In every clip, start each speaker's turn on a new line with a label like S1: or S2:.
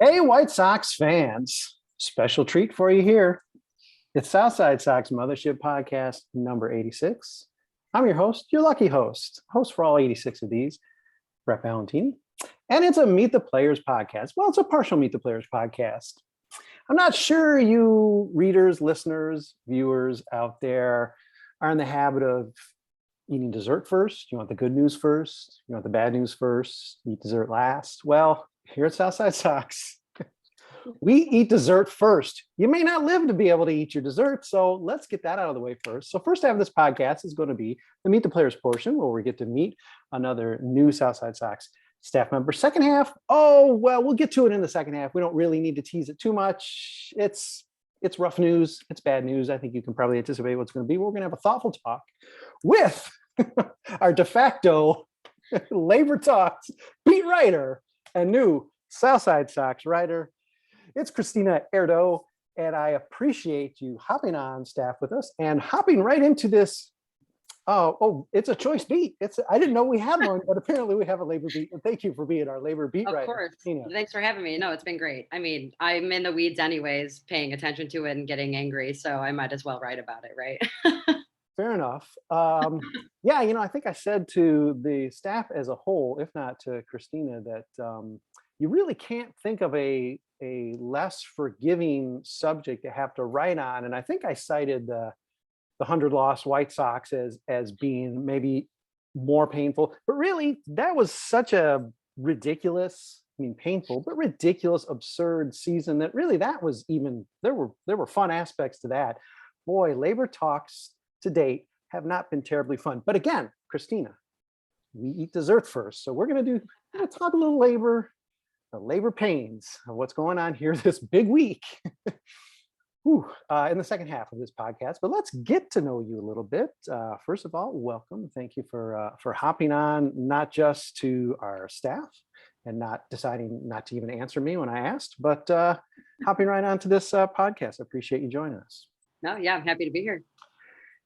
S1: Hey, White Sox fans, special treat for you here. It's Side Sox Mothership Podcast number 86. I'm your host, your lucky host for all 86 of these, Brett Valentini. And it's a Meet the Players podcast. Well, it's a partial Meet the Players podcast. I'm not sure you readers, listeners, viewers out there are in the habit of eating dessert first. You want the good news first. You want the bad news first. Eat dessert last. Well, here at Southside Sox, we eat dessert first. You may not live to be able to eat your dessert, so let's get that out of the way first. So first half of this podcast is going to be the Meet the Players portion, where we get to meet another new Southside Sox staff member. Second half, we'll get to it in the second half. We don't really need to tease it too much. It's rough news. It's bad news. I think you can probably anticipate what's going to be. We're going to have a thoughtful talk with our de facto Labor Talks beat writer and new Southside Sox writer. It's Kristina Airdo, and I appreciate you hopping on staff with us and hopping right into this. It's a choice beat. I didn't know we had one, but apparently we have a labor beat. And thank you for being our labor beat writer.
S2: Of course.
S1: Kristina.
S2: Thanks for having me. No, it's been great. I mean, I'm in the weeds anyways, paying attention to it and getting angry, so I might as well write about it, right?
S1: Fair enough. I think I said to the staff as a whole, if not to Kristina, that you really can't think of a less forgiving subject to have to write on. And I think I cited the 100-loss White Sox as being maybe more painful. But really, that was such a ridiculous, painful, but ridiculous, absurd season that really that was even, there were fun aspects to that. Boy, labor talks to date have not been terribly fun. But again, Kristina, we eat dessert first. So we're going to talk a little labor, the labor pains of what's going on here this big week in the second half of this podcast. But let's get to know you a little bit. First of all, welcome. Thank you for hopping on, not just to our staff and not deciding not to even answer me when I asked, but hopping right on to this podcast. I appreciate you joining us.
S2: No, yeah, I'm happy to be here.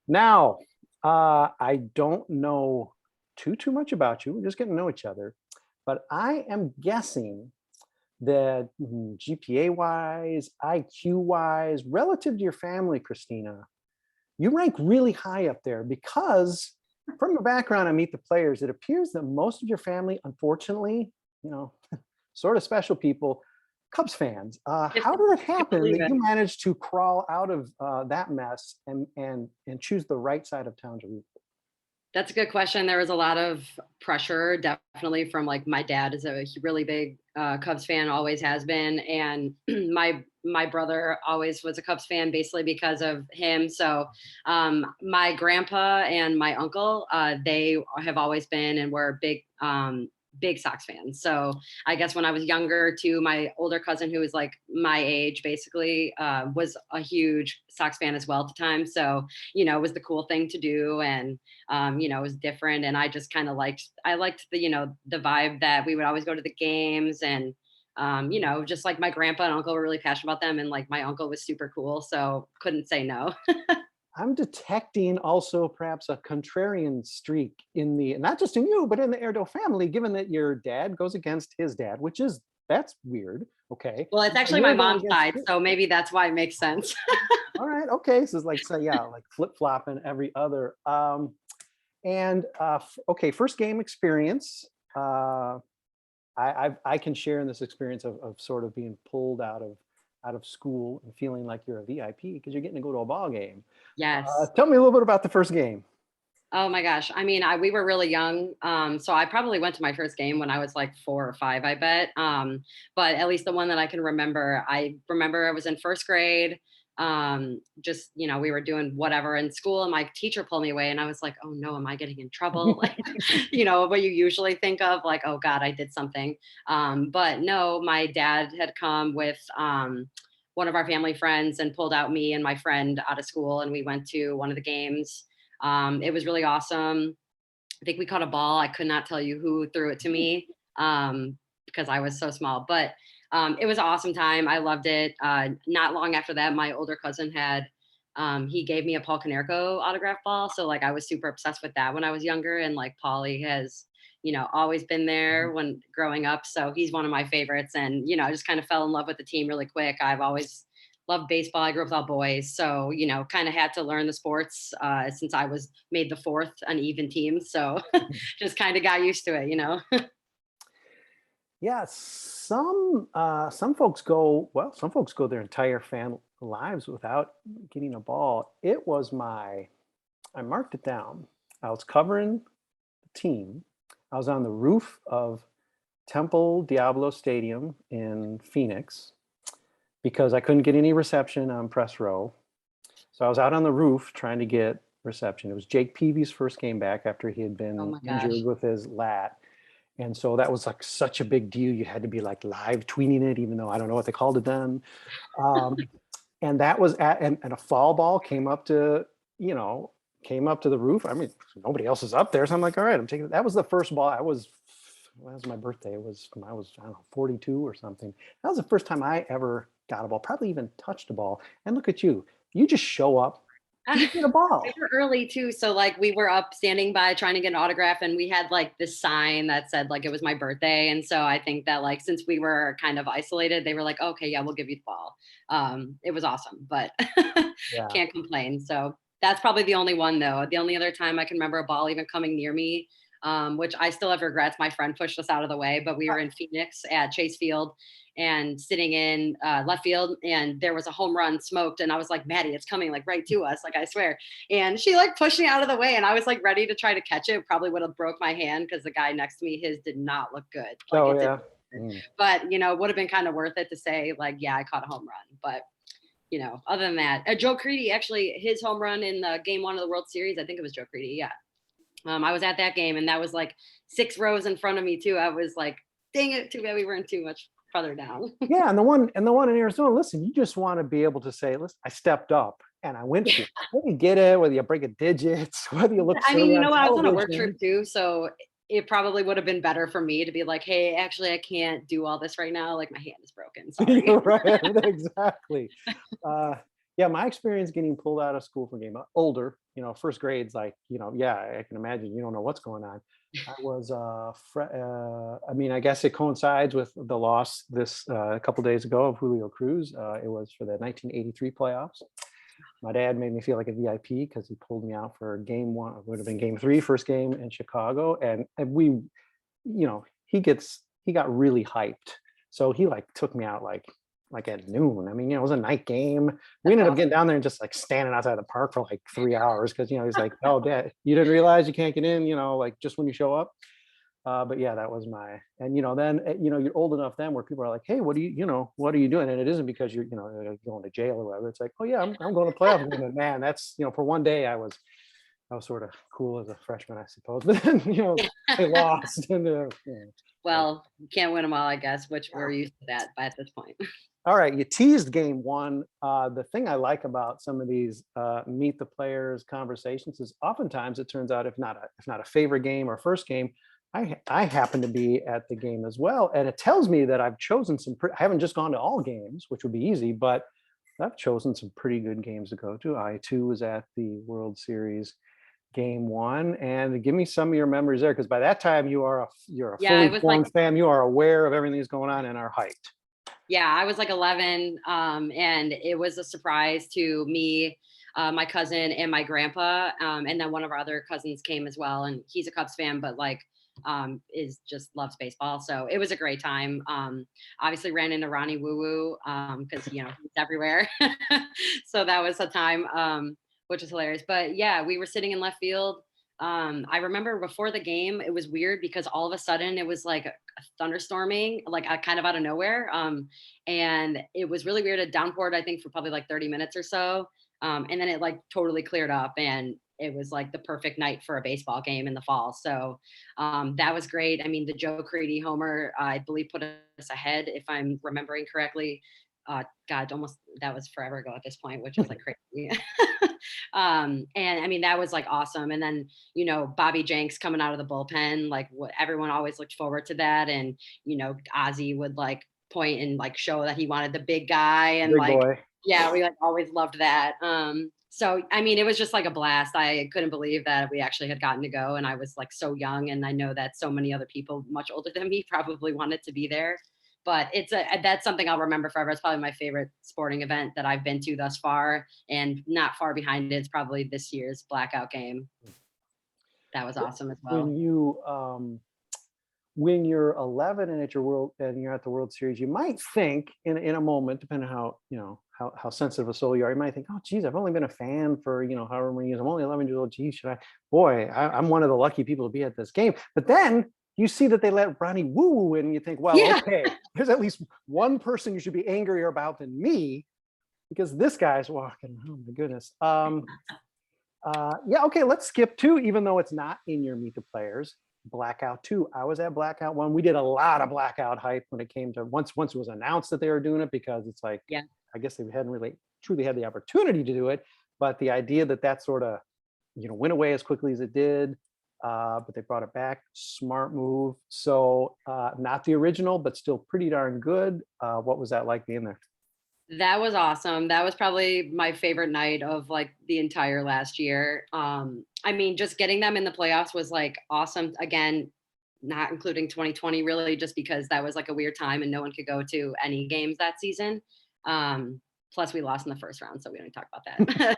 S1: Now, I don't know too much about you. We're just getting to know each other. But I am guessing that GPA-wise, IQ-wise, relative to your family, Kristina, you rank really high up there because from your background on Meet the Players, it appears that most of your family, unfortunately, sort of special people, Cubs fans. How did it happen that you managed to crawl out of that mess and choose the right side of town to root for?
S2: That's a good question. There was a lot of pressure, definitely from my dad is a really big Cubs fan, always has been. And my brother always was a Cubs fan basically because of him. So my grandpa and my uncle, they have always been and were big Sox fans. So I guess when I was younger too, my older cousin who was my age basically was a huge Sox fan as well at the time. So, it was the cool thing to do. And, it was different. And I just kind of liked the vibe that we would always go to the games and, just my grandpa and uncle were really passionate about them. And my uncle was super cool. So couldn't say no.
S1: I'm detecting also perhaps a contrarian streak not just in you, but in the Airdo family, given that your dad goes against his dad, that's weird. Okay.
S2: Well, it's actually my mom's side, so maybe that's why it makes sense.
S1: All right. Okay. So it's flip-flopping every other. First game experience. I can share in this experience of sort of being pulled out of school and feeling like you're a VIP because you're getting to go to a ball game.
S2: Yes.
S1: Tell me a little bit about the first game.
S2: Oh my gosh. I mean, we were really young. So I probably went to my first game when I was 4 or 5, I bet. But at least the one that I can remember, I was in first grade. We were doing whatever in school and my teacher pulled me away and I was like, oh no, am I getting in trouble? What you usually think of oh God, I did something. But no, my dad had come with, one of our family friends and pulled out me and my friend out of school. And we went to one of the games. It was really awesome. I think we caught a ball. I could not tell you who threw it to me because I was so small, but it was an awesome time. I loved it. Not long after that, my older cousin he gave me a Paul Konerko autograph ball. So I was super obsessed with that when I was younger. And Paulie has, always been there when growing up. So he's one of my favorites. And, I just kind of fell in love with the team really quick. I've always loved baseball. I grew up with all boys. So, kind of had to learn the sports since I was made the fourth on even teams. So just kind of got used to it.
S1: Yeah, some folks go their entire fan lives without getting a ball. I marked it down. I was covering the team. I was on the roof of Temple Diablo Stadium in Phoenix because I couldn't get any reception on press row. So I was out on the roof trying to get reception. It was Jake Peavy's first game back after he had been injured with his lat. And so that was like such a big deal. You had to be like live tweeting it, even though I don't know what they called it then. And that was and a foul ball came up to the roof. I mean, nobody else is up there. So I'm like, all right, I'm taking it. That was the first ball. That was my birthday. I was, I don't know, 42 or something. That was the first time I ever got a ball, probably even touched a ball. And look at you. You just show up. You get a ball.
S2: We were early too. So like we were up standing by trying to get an autograph, and we had like this sign that said like it was my birthday. And so I think that like since we were kind of isolated, they were like, okay, yeah, we'll give you the ball. It was awesome, but can't complain. So that's probably the only one though. The only other time I can remember a ball even coming near me, which I still have regrets. My friend pushed us out of the way, but we were in Phoenix at Chase Field and sitting in left field, and there was a home run smoked, and I was like, Maddie, it's coming like right to us, like I swear. And she like pushed me out of the way, and I was like ready to try to catch it. Probably would have broke my hand because the guy next to me, his did not look good. Like, but would have been kind of worth it to say like, yeah, I caught a home run. But other than that, Joe Creedy, actually his home run in the game 1 of the World Series, I think it was Joe Creedy. Yeah. I was at that game, and that was like 6 rows in front of me too. I was like, dang it, too bad we weren't too much further down.
S1: Yeah, and the one in Arizona, listen, you just want to be able to say, listen, I stepped up and I went for it. Whether you get it, whether you break a digits, whether you look
S2: I mean, I was on a work trip too, so it probably would have been better for me to be like, hey, actually I can't do all this right now, like my hand is broken. Sorry.
S1: You're right. Exactly. Yeah, my experience getting pulled out of school for game older, first grades, like, yeah, I can imagine you don't know what's going on. I was, I guess it coincides with the loss this a couple days ago of Julio Cruz. It was for the 1983 playoffs. My dad made me feel like a VIP because he pulled me out for game 1. It would have been game 3, first game in Chicago, and we, he got really hyped, so he like took me out like at noon. I mean, it was a night game. We ended up getting down there and just like standing outside the park for like 3 hours because he's like, oh, Dad, you didn't realize you can't get in, like just when you show up. But yeah, that was and then you're old enough then where people are like, hey, what are you doing? And it isn't because you're going to jail or whatever. It's like, oh yeah, I'm going to playoff game. And man, that's for one day I was sort of cool as a freshman, I suppose. But then I lost. And
S2: well, you can't win them all, I guess, which we're used to that by at this point.
S1: All right, you teased game 1. The thing I like about some of these meet the players conversations is oftentimes it turns out if not a favorite game or first game, I happen to be at the game as well, and it tells me that I've chosen I haven't just gone to all games, which would be easy, but I've chosen some pretty good games to go to. I too was at the World Series game 1, and give me some of your memories there, because by that time you're a fully formed fan. You are aware of everything that's going on and are hyped.
S2: Yeah, I was like 11, and it was a surprise to me, my cousin, and my grandpa, and then one of our other cousins came as well, and he's a Cubs fan, but like is just loves baseball. So it was a great time. Obviously ran into Ronnie Woo Woo because he's everywhere. So that was a time which is hilarious. But yeah, we were sitting in left field. I remember before the game, it was weird because all of a sudden it was like a thunderstorming, like kind of out of nowhere. And it was really weird. It downpoured, I think, for probably like 30 minutes or so. And then it like totally cleared up, and it was like the perfect night for a baseball game in the fall. So that was great. I mean, the Joe Creedy homer, I believe, put us ahead, if I'm remembering correctly. God, almost, that was forever ago at this point, which is like crazy. And I mean, that was like awesome. And then, Bobby Jenks coming out of the bullpen, like what everyone always looked forward to that. And, Ozzy would like point and like show that he wanted the big guy, and
S1: big
S2: like,
S1: boy.
S2: yeah, we like always loved that. So, I mean, it was just like a blast. I couldn't believe that we actually had gotten to go. And I was like so young. And I know that so many other people much older than me probably wanted to be there. But that's something I'll remember forever. It's probably my favorite sporting event that I've been to thus far. And not far behind it is probably this year's Blackout game. That was awesome as well.
S1: When you're 11 and you're at the World Series, you might think in a moment, depending on how, how sensitive a soul you are, you might think, oh geez, I've only been a fan for, however many years. I'm only 11 years old. Geez, I'm one of the lucky people to be at this game. But then you see that they let Ronnie Woo in, and you think, well,
S2: Yeah.
S1: okay, there's at least one person you should be angrier about than me, because this guy's walking. Oh my goodness. Okay, let's skip to, even though it's not in your Meet the Players, Blackout 2. I was at Blackout 1. We did a lot of Blackout hype when it came to once it was announced that they were doing it, because it's like,
S2: Yeah.
S1: I guess they hadn't really truly had the opportunity to do it, but the idea that sort of, went away as quickly as it did, but they brought it back, smart move. So not the original, but still pretty darn good. What was that like being there?
S2: That was awesome. That was probably my favorite night of like the entire last year. I mean, just getting them in the playoffs was like awesome. Again, not including 2020 really, just because that was like a weird time and no one could go to any games that season. Plus we lost in the first round, so we don't talk about that.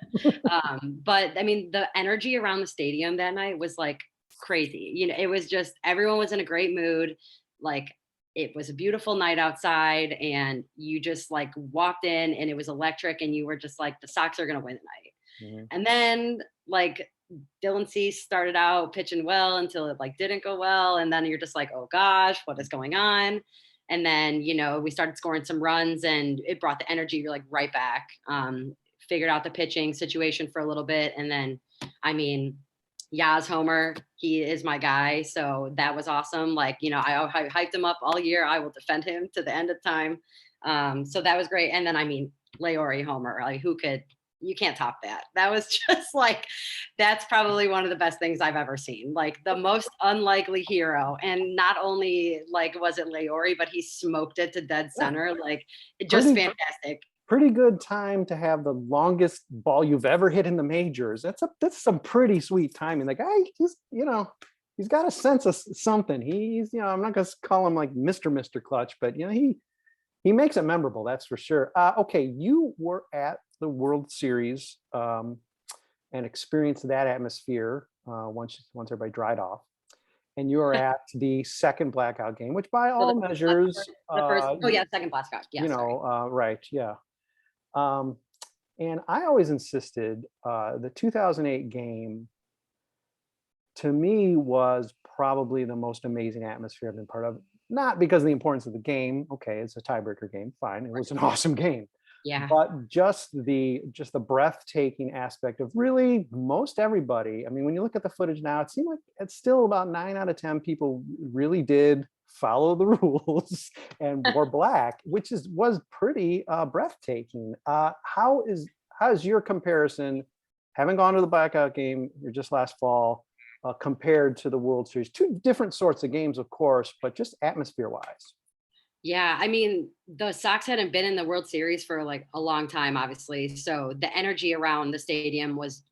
S2: But I mean, the energy around the stadium that night was like crazy. It was just, everyone was in a great mood. Like, it was a beautiful night outside, and you just like walked in and it was electric, and you were just like, the Sox are going to win tonight.
S1: Mhm.
S2: And then like Dylan Cease started out pitching well until it like didn't go well. And then you're just like, oh gosh, what is going on? And then, we started scoring some runs, and it brought the energy like right back. Figured out the pitching situation for a little bit. And then, I mean, Yaz Homer, he is my guy. So that was awesome. Like, I hyped him up all year. I will defend him to the end of time. So that was great. And then, I mean, Leori Homer, like you can't top that. That was just like, that's probably one of the best things I've ever seen. Like the most unlikely hero. And not only like was it Leori, but he smoked it to dead center. Like just fantastic.
S1: Pretty good time to have the longest ball you've ever hit in the majors. That's some pretty sweet timing. The guy, he's got a sense of something. He's, I'm not gonna call him like Mr. Clutch, but he makes it memorable, that's for sure. Okay, you were at the World Series and experienced that atmosphere once everybody dried off. And you were at the second Blackout game, which by all measures,
S2: second Blackout. Yeah,
S1: right, yeah. And I always insisted the 2008 game, to me, was probably the most amazing atmosphere I've been part of. Not because of the importance of the game. Okay, it's a tiebreaker game. Fine, it was an awesome game.
S2: Yeah.
S1: But just the breathtaking aspect of really most everybody. I mean, when you look at the footage now, it seemed like it's still about 9 out of 10 people really did follow the rules and wore black, which was pretty breathtaking. How is your comparison, having gone to the Blackout game or just last fall, compared to the World Series? Two different sorts of games, of course, but just atmosphere wise.
S2: Yeah, I mean, the Sox hadn't been in the World Series for like a long time, obviously. So the energy around the stadium was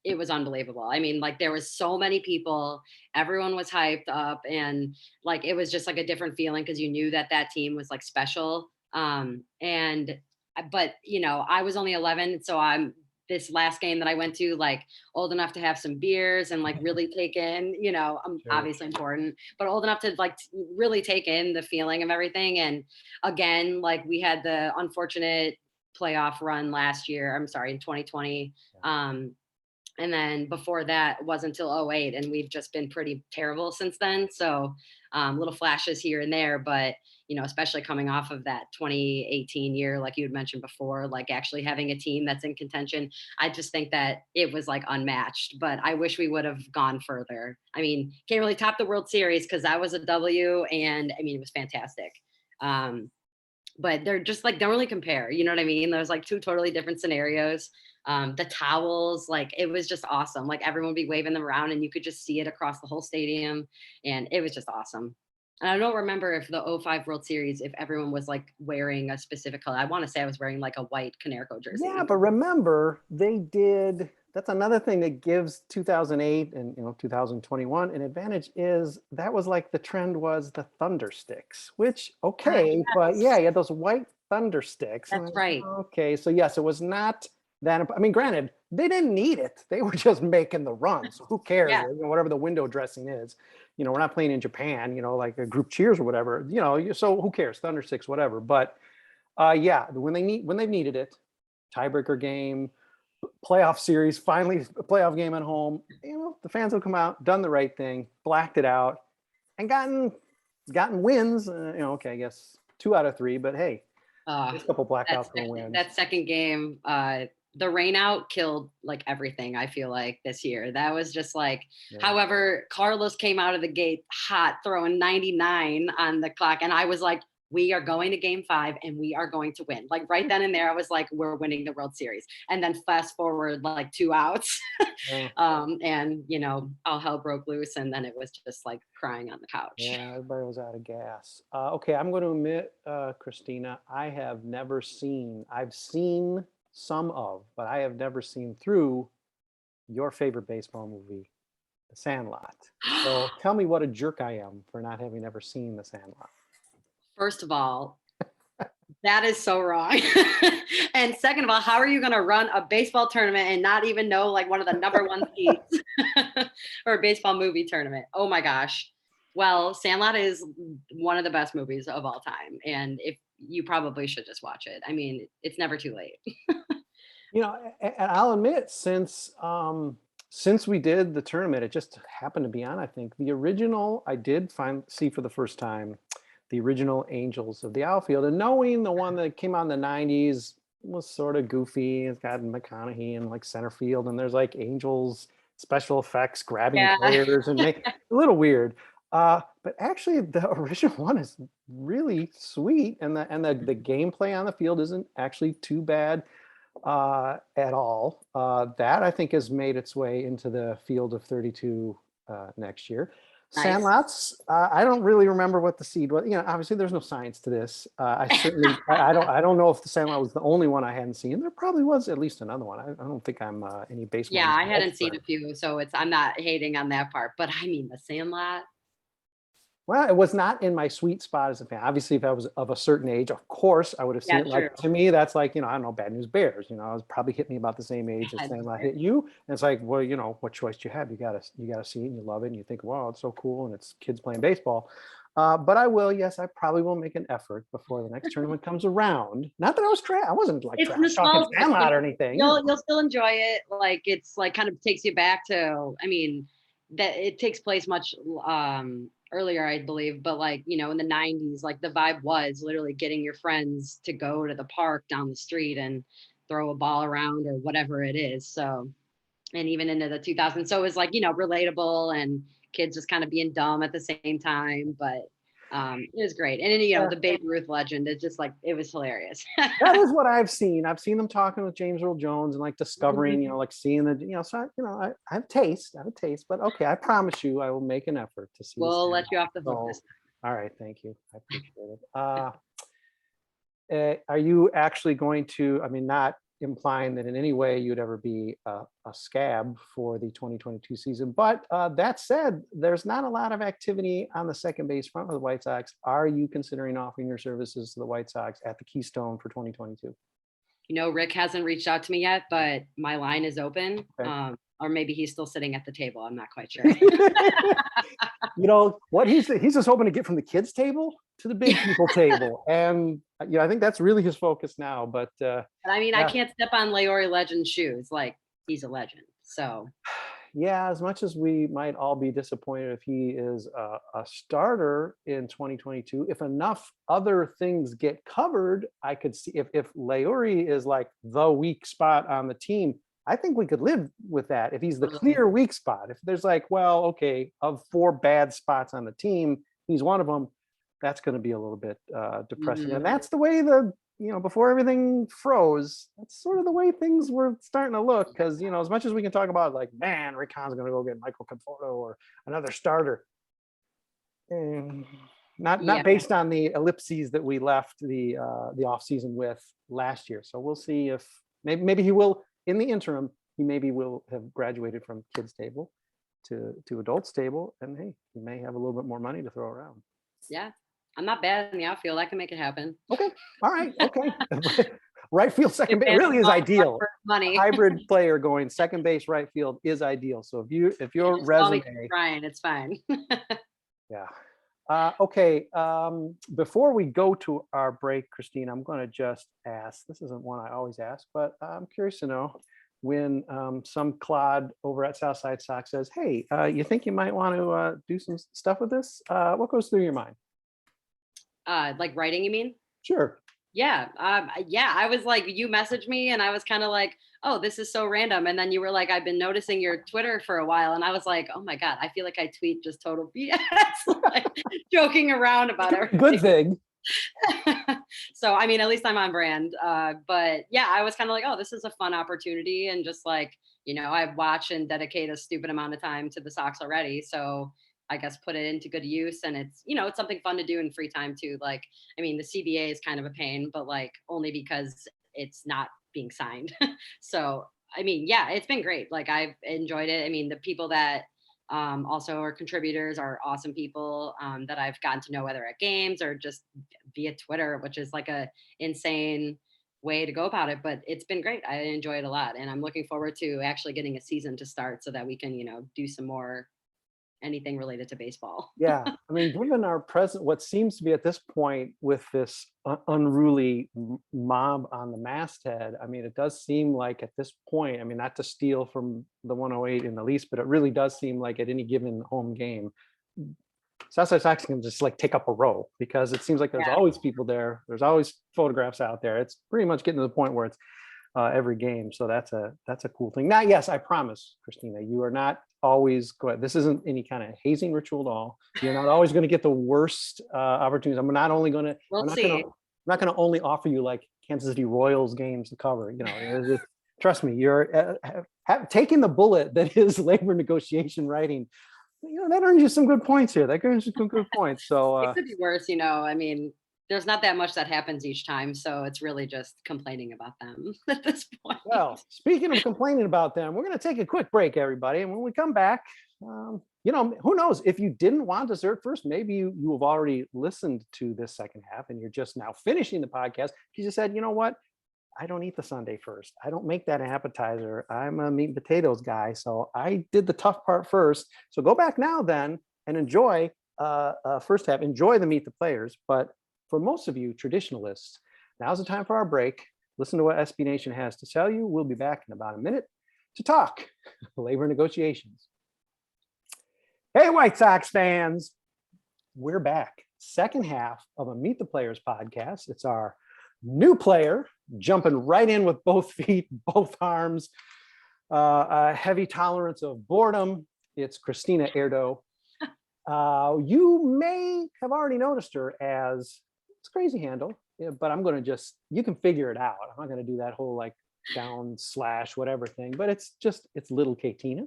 S2: unbelievable. I mean, like there was so many people, everyone was hyped up, and like it was just like a different feeling because you knew that team was like special. But I was only 11, so I'm this last game that I went to, like old enough to have some beers and like really take in,
S1: Sure.
S2: Obviously important, but old enough to like really take in the feeling of everything. And again, like we had the unfortunate playoff run last year. I'm sorry, in 2020. And then before that was until 08, and we've just been pretty terrible since then. So little flashes here and there, but especially coming off of that 2018 year, like you had mentioned before, like actually having a team that's in contention, I just think that it was like unmatched. But I wish we would have gone further. I mean, can't really top the World Series because that was a W, and I mean it was fantastic. But they're just like don't really compare. You know what I mean? There's like two totally different scenarios. The towels, like it was just awesome. Like everyone would be waving them around, and you could just see it across the whole stadium, and it was just awesome. And I don't remember if the '05 World Series, if everyone was like wearing a specific color. I want to say I was wearing like a white Canerco jersey.
S1: Yeah, but remember, they did. That's another thing that gives 2008 and 2021 an advantage is that was like the trend was the thunder sticks, which okay, but yeah,
S2: Yes,
S1: you had those white thunder sticks. And I
S2: that's
S1: was like,
S2: right.
S1: okay, so yes, it was not that. I mean, granted, they didn't need it; they were just making the run. So who cares?
S2: Yeah.
S1: Whatever the window dressing is, we're not playing in Japan. Like a group cheers or whatever. So who cares? Thunder sticks, whatever. But yeah, when they've needed it, tiebreaker game, playoff series, finally a playoff game at home. The fans have come out, done the right thing, blacked it out, and gotten wins. Okay, I guess 2 out of 3, but hey,
S2: Uh,
S1: there's a couple
S2: that's
S1: blackouts and wins.
S2: that second game. The rain out killed like everything. I feel like this year that was just like.
S1: Yeah.
S2: However, Carlos came out of the gate hot, throwing 99 on the clock, and I was like, "We are going to Game 5, and we are going to win." Like right then and there, I was like, "We're winning the World Series." And then fast forward like 2 outs,
S1: Yeah.
S2: and all hell broke loose, and then it was just like crying on the couch.
S1: Yeah, everybody was out of gas. Okay, I'm going to admit, Christina, I've seen some of, but I have never seen through your favorite baseball movie, The Sandlot. So tell me what a jerk I am for not having ever seen The Sandlot.
S2: First of all, that is so wrong. And second of all, how are you going to run a baseball tournament and not even know like one of the number one seeds or a baseball movie tournament? Oh my gosh. Well, Sandlot is one of the best movies of all time. And if you probably should just watch it. I mean, it's never too late.
S1: And I'll admit, since we did the tournament, it just happened to be on. I think the original I did see for the first time, the original Angels of the Outfield, and knowing the one that came out in the '90s was sort of goofy. It's got McConaughey in like center field, and there's like Angels special effects grabbing
S2: Yeah.
S1: players and make a little weird. But actually, the original one is really sweet, and the gameplay on the field isn't actually too bad at all. That I think has made its way into the field of 32 next year.
S2: Nice.
S1: Sandlots, I don't really remember what the seed was. Obviously there's no science to this. I certainly, I don't know if the Sandlot was the only one I hadn't seen. There probably was at least another one. I don't think I'm any baseball.
S2: Yeah, I hadn't seen a few, so I'm not hating on that part. But I mean, the Sandlot.
S1: Well, it was not in my sweet spot as a fan. Obviously, if I was of a certain age, of course, I would have seen it. Like, to me, that's like, I don't know, Bad News Bears. I was probably hit me about the same age as Sandlot hit you. And it's like, well, what choice do you have? You gotta see it and you love it and you think, wow, it's so cool and it's kids playing baseball. But I probably will make an effort before the next tournament comes around. Not that I wasn't like talking Sandlot or anything.
S2: You'll still enjoy it. Like it's like kind of takes you back to. I mean, that it takes place much earlier, I believe, but like in the '90s, like the vibe was literally getting your friends to go to the park down the street and throw a ball around or whatever it is. So, and even into the 2000s, so it was like relatable and kids just kind of being dumb at the same time, but it was great. And then the Babe Ruth legend, it's just like it was hilarious.
S1: That is what I've seen. I've seen them talking with James Earl Jones and like discovering, like seeing the, so I have taste, but okay, I promise you, I will make an effort to see.
S2: We'll let you off the hook this time.
S1: All right, thank you. I appreciate it. Are you actually going to? I mean, not implying that in any way you'd ever be a scab for the 2022 season. But that said, there's not a lot of activity on the second base front of the White Sox. Are you considering offering your services to the White Sox at the Keystone for 2022?
S2: Rick hasn't reached out to me yet, but my line is open.
S1: Okay.
S2: Or maybe he's still sitting at the table. I'm not quite sure.
S1: What he's just hoping to get from the kids' table to the big people table. And I think that's really his focus now. But
S2: I mean, I can't step on Leori Legend's shoes. Like he's a legend. So
S1: yeah, as much as we might all be disappointed if he is a starter in 2022, if enough other things get covered, I could see if Leori is like the weak spot on the team, I think we could live with that. If he's the clear weak spot, if there's like, well, okay, of 4 bad spots on the team, he's one of them, that's going to be a little bit depressing. And that's the way before everything froze, that's sort of the way things were starting to look. Because, as much as we can talk about like, Rick Hahn's going to go get Michael Conforto or another starter. not based on the ellipses that we left the off season with last year. So we'll see if maybe he will in the interim. He maybe will have graduated from kids table to adults table, and hey, he may have a little bit more money to throw around.
S2: Yeah, I'm not bad in the outfield. I can make it happen.
S1: Okay, all right, okay. Right field, second base really is ideal.
S2: Money.
S1: A hybrid player going second base, right field is ideal. So if your resume,
S2: Ryan, it's fine.
S1: yeah. Okay. Before we go to our break, Kristina, I'm going to just ask. This isn't one I always ask, but I'm curious to know when some clod over at Side Sox says, "Hey, you think you might want to do some stuff with this?" What goes through your mind?
S2: Like writing, you mean?
S1: Sure.
S2: Yeah. I was like, you messaged me and I was kind of like, oh, this is so random. And then you were like, I've been noticing your Twitter for a while. And I was like, oh my God, I feel like I tweet just total BS, like, joking around about everything.
S1: Good thing.
S2: So, I mean, at least I'm on brand. But yeah, I was kind of like, oh, this is a fun opportunity. And just like, I watch and dedicate a stupid amount of time to the Sox already. So I guess put it into good use. And it's, it's something fun to do in free time too. Like, I mean, the CBA is kind of a pain, but like only because it's not being signed. So, I mean, yeah, it's been great. Like I've enjoyed it. I mean, the people that also are contributors are awesome people that I've gotten to know, whether at games or just via Twitter, which is like a insane way to go about it. But it's been great. I enjoy it a lot. And I'm looking forward to actually getting a season to start so that we can, do some more anything related to baseball.
S1: Yeah, I mean, given our present, what seems to be at this point with this unruly mob on the masthead, I mean, it does seem like at this point, I mean, not to steal from the 108 in the least, but it really does seem like at any given home game, Side Sox can just like take up a row because it seems like there's always people there. There's always photographs out there. It's pretty much getting to the point where it's every game. So that's a cool thing. Now, yes, I promise, Kristina, you are not always going. This isn't any kind of hazing ritual at all. You're not always going to get the worst opportunities. I'm not only going to. I'm not going to only offer you like Kansas City Royals games to cover. Trust me, you're taking the bullet that is labor negotiation writing. That earns you some good points here. That earns you some good points. So
S2: it could be worse. I mean, there's not that much that happens each time. So it's really just complaining about them at this point.
S1: Well, speaking of complaining about them, we're going to take a quick break, everybody. And when we come back, who knows? If you didn't want dessert first, maybe you have already listened to this second half and you're just now finishing the podcast. You just said, you know what? I don't eat the sundae first. I don't make that an appetizer. I'm a meat and potatoes guy. So I did the tough part first. So go back now then and enjoy first half. Enjoy the meet the players. But for most of you traditionalists, now's the time for our break. Listen to what SB Nation has to tell you. We'll be back in about a minute to talk labor negotiations. Hey, White Sox fans, we're back. Second half of a Meet the Players podcast. It's our new player jumping right in with both feet, both arms, a heavy tolerance of boredom. It's Kristina Airdo. You may have already noticed her as it's crazy handle, but I'm going to you can figure it out. I'm not going to do that whole like down / whatever thing, but it's little Katina.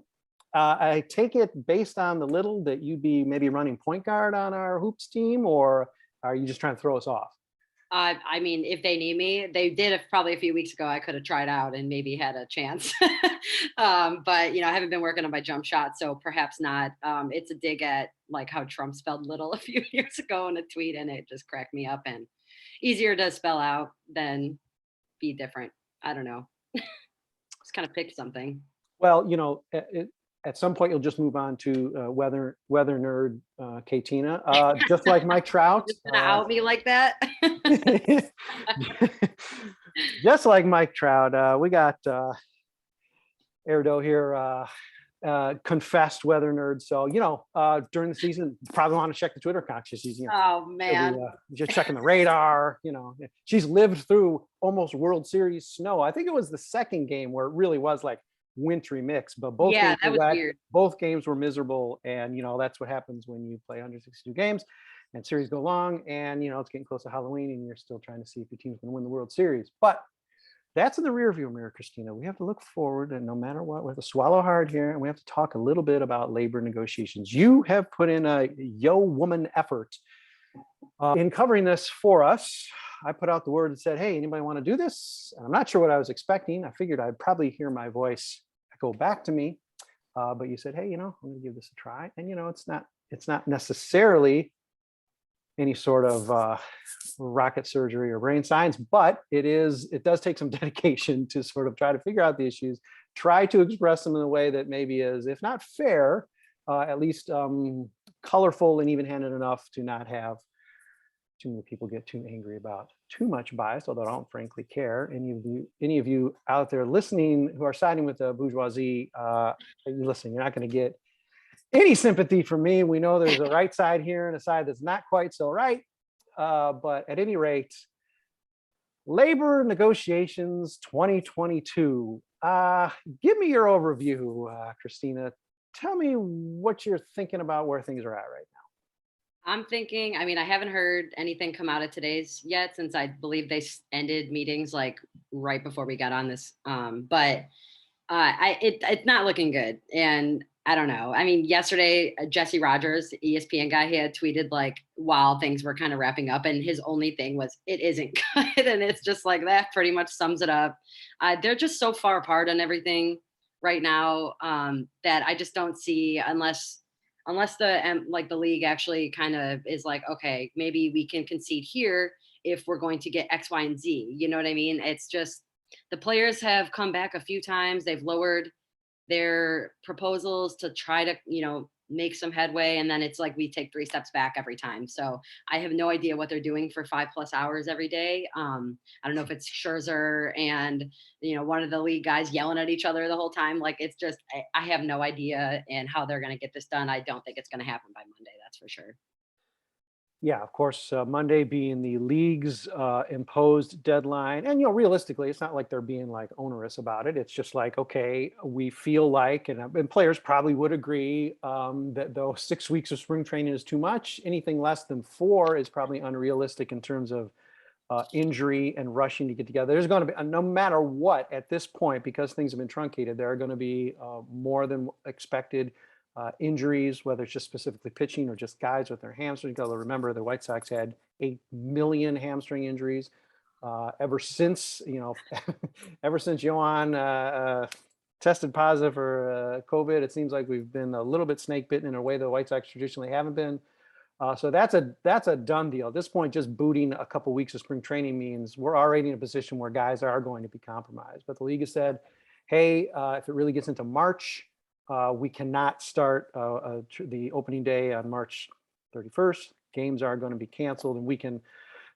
S1: I take it based on the little that you'd be maybe running point guard on our hoops team, or are you just trying to throw us off?
S2: I mean, if they need me, they did probably a few weeks ago. I could have tried out and maybe had a chance. But I haven't been working on my jump shot, so perhaps not. It's a dig at like how Trump spelled little a few years ago in a tweet, and it just cracked me up. And easier to spell out than be different. I don't know. Just kind of pick something.
S1: Well, at some point you'll just move on to weather nerd Katina, just like Mike Trout.
S2: Just gonna out me like that.
S1: Just like Mike Trout, we got Airdo here, confessed weather nerd. So during the season, probably want to check the Twitter account. She's
S2: oh man,
S1: just checking the radar. She's lived through almost World Series snow. I think it was the second game where it really was like wintry mix, but both games
S2: that was weird.
S1: Both games were miserable, and that's what happens when you play 162 games and series go long, and it's getting close to Halloween and you're still trying to see if your team's going to win the World Series. But that's in the rearview mirror, Kristina. We have to look forward, and no matter what, we have to swallow hard here, and we have to talk a little bit about labor negotiations. You have put in a woman effort In covering this for us, I put out the word and said, hey, anybody want to do this? And I'm not sure what I was expecting. I figured I'd probably hear my voice echo back to me. But you said, hey, I'm going to give this a try. And, it's not necessarily any sort of rocket surgery or brain science, but it does take some dedication to sort of try to figure out the issues, try to express them in a way that maybe is, if not fair, at least colorful and even-handed enough to not have too many people get too angry about too much bias, although I don't frankly care. Any of you out there listening who are siding with the bourgeoisie, listen, you're not going to get any sympathy from me. We know there's a right side here and a side that's not quite so right. But at any rate, labor negotiations 2022. Give me your overview, Kristina. Tell me what you're thinking about where things are at right now.
S2: I'm thinking, I haven't heard anything come out of today's yet, since I believe they ended meetings like right before we got on this. But it's not looking good. And I don't know. Yesterday, Jesse Rogers, ESPN guy, he had tweeted like while things were kind of wrapping up, and his only thing was, it isn't good. And it's just like that pretty much sums it up. They're just so far apart on everything right now that I just don't see, unless the league actually kind of is like, okay, maybe we can concede here if we're going to get X, Y, and Z. You know what I mean? It's just the players have come back a few times. They've lowered their proposals to try to, make some headway. And then it's like we take 3 steps back every time. So I have no idea what they're doing for 5+ hours every day. I don't know if it's Scherzer and, one of the league guys yelling at each other the whole time. Like, it's just, I have no idea and how they're going to get this done. I don't think it's going to happen by Monday. That's for sure.
S1: Yeah, of course, Monday being the league's imposed deadline. And, realistically, it's not like they're being like onerous about it. It's just like, okay, we feel like, and players probably would agree that though 6 weeks of spring training is too much, anything less than 4 is probably unrealistic in terms of injury and rushing to get together. There's going to be, no matter what at this point, because things have been truncated, there are going to be more than expected injuries, whether it's just specifically pitching or just guys with their hamstrings. You got to remember the White Sox had 8 million hamstring injuries ever since, ever since Yohan tested positive for COVID. It seems like we've been a little bit snake bitten in a way the White Sox traditionally haven't been. So that's a done deal. At this point, just booting a couple weeks of spring training means we're already in a position where guys are going to be compromised. But the league has said, hey, if it really gets into March, we cannot start the opening day on March 31st. Games are going to be canceled, and we can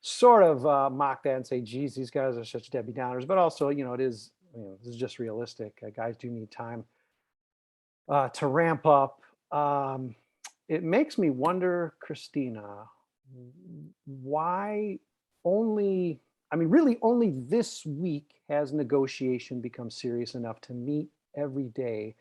S1: sort of mock that and say, geez, these guys are such Debbie Downers. But also, it is, this is just realistic. Guys do need time to ramp up. It makes me wonder, Kristina, why really only this week has negotiation become serious enough to meet every day.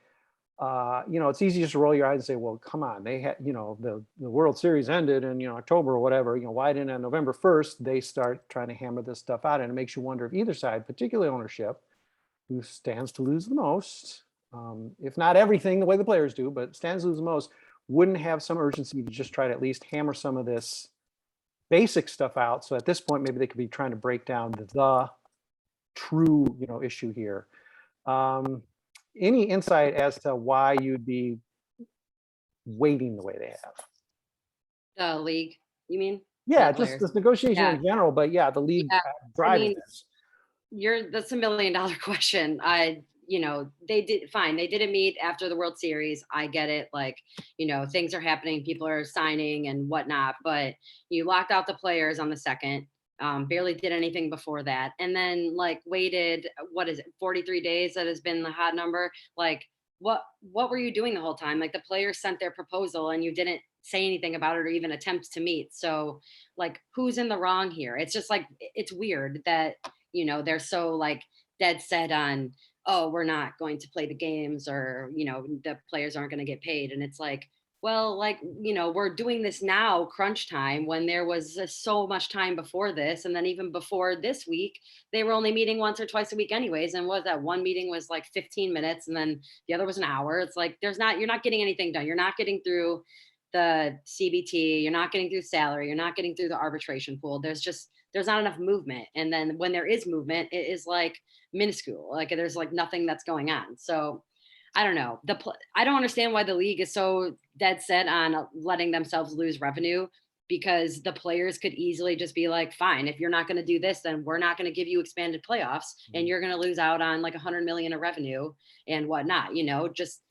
S1: It's easy just to roll your eyes and say, well, come on, they had, the World Series ended in, October or whatever, why didn't on November 1st, they start trying to hammer this stuff out? And it makes you wonder if either side, particularly ownership, who stands to lose the most, if not everything the way the players do, but stands to lose the most, wouldn't have some urgency to just try to at least hammer some of this basic stuff out. So at this point, maybe they could be trying to break down the true, issue here. Any insight as to why you'd be waiting the way they have?
S2: The league, you mean?
S1: Yeah, just this negotiation in general, but yeah, the league driving this.
S2: That's $1 million question. They didn't meet after the World Series. I get it. Like, things are happening, people are signing and whatnot, but you locked out the players on the 2nd, barely did anything before that. And then like waited, 43 days? That has been the hot number. Like, what were you doing the whole time? Like, the players sent their proposal and you didn't say anything about it or even attempt to meet. So like, who's in the wrong here? It's just like, it's weird that, they're so like dead set on, oh, we're not going to play the games, or, the players aren't going to get paid. And it's like, well, like, we're doing this now, crunch time, when there was so much time before this. And then even before this week, they were only meeting once or twice a week anyways. And what that one meeting was like 15 minutes and then the other was an hour. It's like, you're not getting anything done. You're not getting through the CBT, you're not getting through salary, you're not getting through the arbitration pool. There's not enough movement. And then when there is movement, it is like minuscule. Like there's like nothing that's going on. So I don't know. I don't understand why the league is so dead set on letting themselves lose revenue, because the players could easily just be like, fine, if you're not going to do this, then we're not going to give you expanded playoffs, and you're going to lose out on like 100 million of revenue and whatnot, just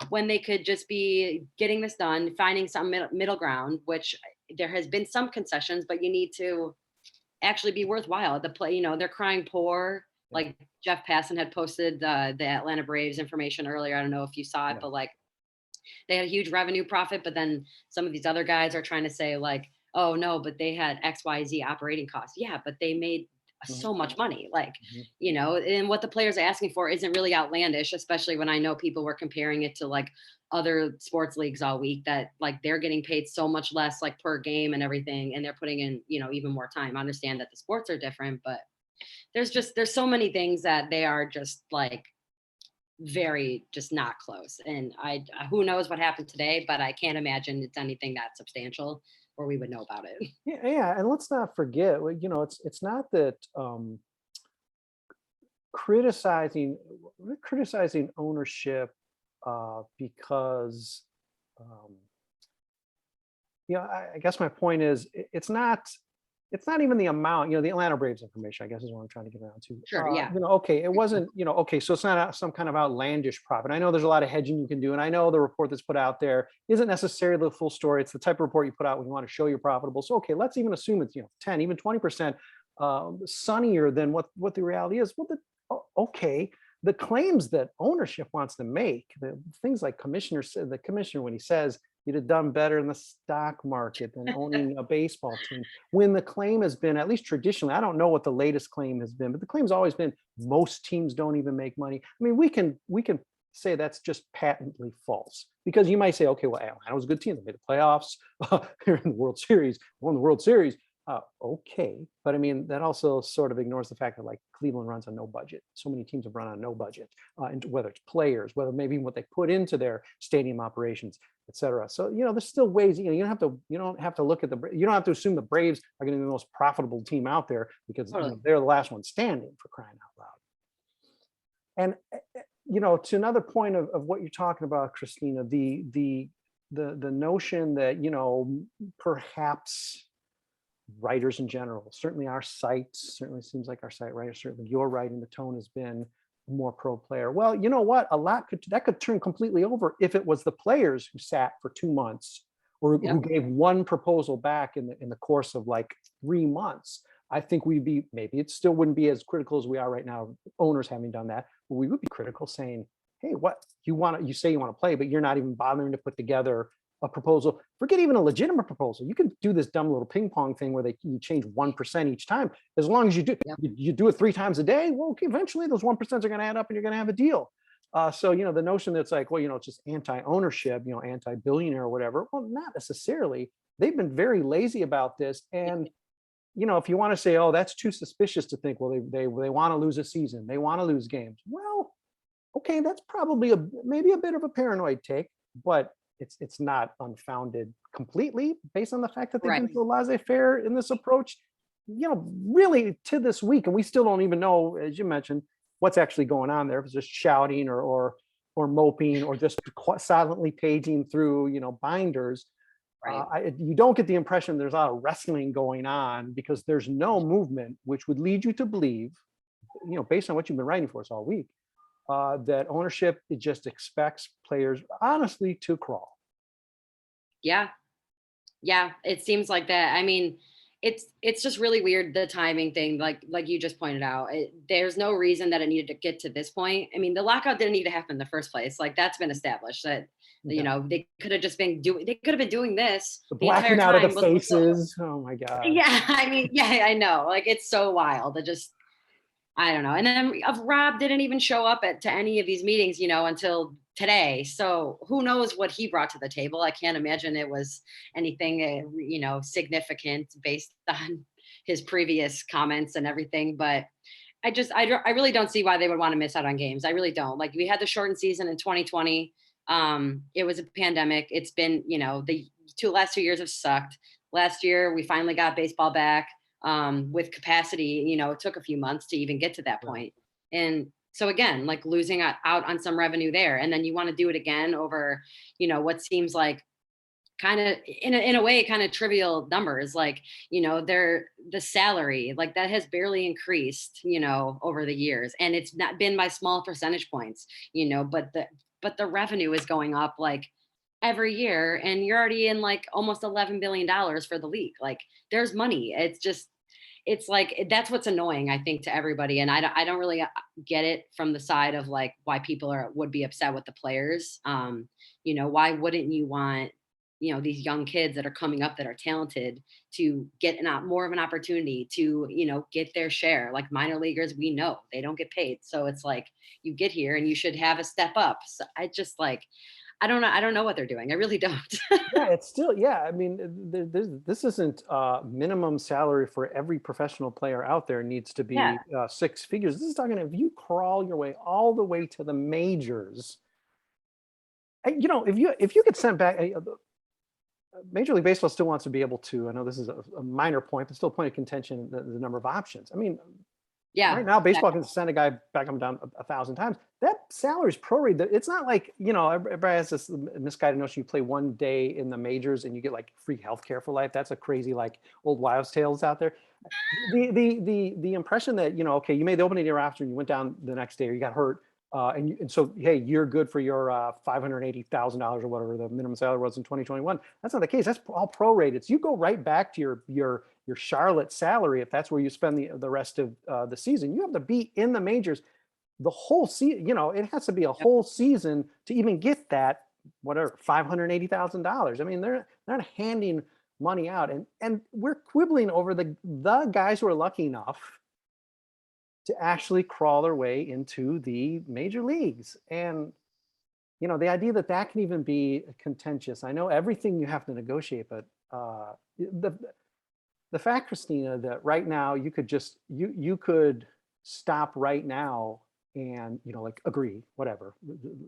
S2: when they could just be getting this done, finding some middle ground, which there has been some concessions, but you need to actually be worthwhile. They're crying poor. Like Jeff Passan had posted the Atlanta Braves information earlier. I don't know if you saw it, but like they had a huge revenue profit, but then some of these other guys are trying to say like, oh no, but they had XYZ operating costs. Yeah, but they made so much money. Like, and what the players are asking for isn't really outlandish, especially when I know people were comparing it to like other sports leagues all week that like they're getting paid so much less like per game and everything, and they're putting in, even more time. I understand that the sports are different, but there's so many things that they are just like very just not close. And who knows what happened today, but I can't imagine it's anything that substantial or we would know about it.
S1: Yeah, and let's not forget, it's not that criticizing ownership because I guess my point is it's not even the amount, the Atlanta Braves information, I guess is what I'm trying to get around to.
S2: Sure, yeah.
S1: Okay, it wasn't, okay, so it's not some kind of outlandish profit. I know there's a lot of hedging you can do, and I know the report that's put out there isn't necessarily the full story. It's the type of report you put out when you want to show you're profitable. So, okay, let's even assume it's, 10, even 20% sunnier than what the reality is. Well, okay, the claims that ownership wants to make, the things like the commissioner, when he says, you'd have done better in the stock market than owning a baseball team. When the claim has been, at least traditionally, I don't know what the latest claim has been, but the claim's always been most teams don't even make money. I mean, we can say that's just patently false, because you might say, okay, well, Atlanta was a good team. They made the playoffs, here in the World Series, won the World Series. Okay, but I mean, that also sort of ignores the fact that like Cleveland runs on no budget. So many teams have run on no budget, and whether it's players, whether maybe what they put into their stadium operations, et cetera. So there's still ways. You don't have to look at you don't have to assume the Braves are going to be the most profitable team out there, because they're the last one standing, for crying out loud. And to another point of what you're talking about, Kristina, the notion that perhaps writers in general, certainly our site, certainly seems like our site writers, certainly your writing, the tone has been more pro player. Well, you know what? That could turn completely over if it was the players who sat for 2 months, or who gave one proposal back in the course of like 3 months. I think maybe it still wouldn't be as critical as we are right now, owners having done that, but we would be critical saying, hey, what you say you want to play, but you're not even bothering to put together a proposal. Forget even a legitimate proposal. You can do this dumb little ping pong thing where you change 1% each time. As long as you do it 3 times a day, well, okay, eventually those 1% are going to add up and you're going to have a deal. So, the notion that's like, well, it's just anti-ownership, anti-billionaire or whatever. Well, not necessarily. They've been very lazy about this. And, if you want to say, oh, that's too suspicious to think, well, they want to lose a season, they want to lose games. Well, okay, that's probably maybe a bit of a paranoid take, but it's not unfounded completely, based on the fact that they've been so laissez-faire in this approach, really to this week. And we still don't even know, as you mentioned, what's actually going on there. If it's just shouting or moping or just silently paging through, binders. You don't get the impression there's a lot of wrestling going on, because there's no movement, which would lead you to believe, based on what you've been writing for us all week, that ownership, it just expects players honestly to crawl.
S2: Yeah, it seems like that. I mean, it's just really weird, the timing thing, like you just pointed out. There's no reason that it needed to get to this point. I mean, the lockout didn't need to happen in the first place. Like, that's been established, that they could have been doing this
S1: the blacking out of the faces. Oh my god.
S2: Yeah, I mean, yeah, I know. Like, it's so wild. I don't know. And then Rob didn't even show up to any of these meetings, until today. So who knows what he brought to the table? I can't imagine it was anything, significant based on his previous comments and everything. But I really don't see why they would want to miss out on games. I really don't. Like, we had the shortened season in 2020. It was a pandemic. It's been, the last 2 years have sucked. Last year, we finally got baseball back with capacity. It took a few months to even get to that point. And so again, like losing out on some revenue there. And then you want to do it again over, what seems like kind of in a way kind of trivial numbers, like the salary like that has barely increased over the years, and it's not been by small percentage points, but the revenue is going up like every year, and you're already in like almost $11 billion for the league. Like there's money. It's like that's what's annoying, I think, to everybody. And I don't really get it from the side of like why people would be upset with the players. Why wouldn't you want these young kids that are coming up that are talented to get more of an opportunity to get their share? Like minor leaguers, we know they don't get paid, so it's like you get here and you should have a step up. So I just like I don't know what they're doing. I really don't.
S1: Yeah, it's still, yeah. I mean, this isn't minimum salary for every professional player out there needs to be
S2: Yeah.
S1: 6 figures. This is talking, if you crawl your way all the way to the majors, if you get sent back, Major League Baseball still wants to be able to, I know this is a minor point, but still a point of contention, the number of options. I mean,
S2: Yeah.
S1: right now, baseball can send a guy back up and down 1,000 times. That salary is prorated. It's not like, everybody has this misguided notion you play one day in the majors and you get like free healthcare for life. That's a crazy, like old wives' tales out there. The impression that, okay, you made the opening day roster and you went down the next day or you got hurt. And so, hey, you're good for your $580,000 or whatever the minimum salary was in 2021. That's not the case. That's all prorated. So you go right back to your Charlotte salary if that's where you spend the rest of the season. You have to be in the majors the whole season. It has to be a whole season to even get that whatever $580,000. I mean, they're not handing money out, and we're quibbling over the guys who are lucky enough to actually crawl their way into the major leagues. And, the idea that can even be contentious. I know everything you have to negotiate, but the fact, Kristina, that right now you could just, you could stop right now and, like agree, whatever,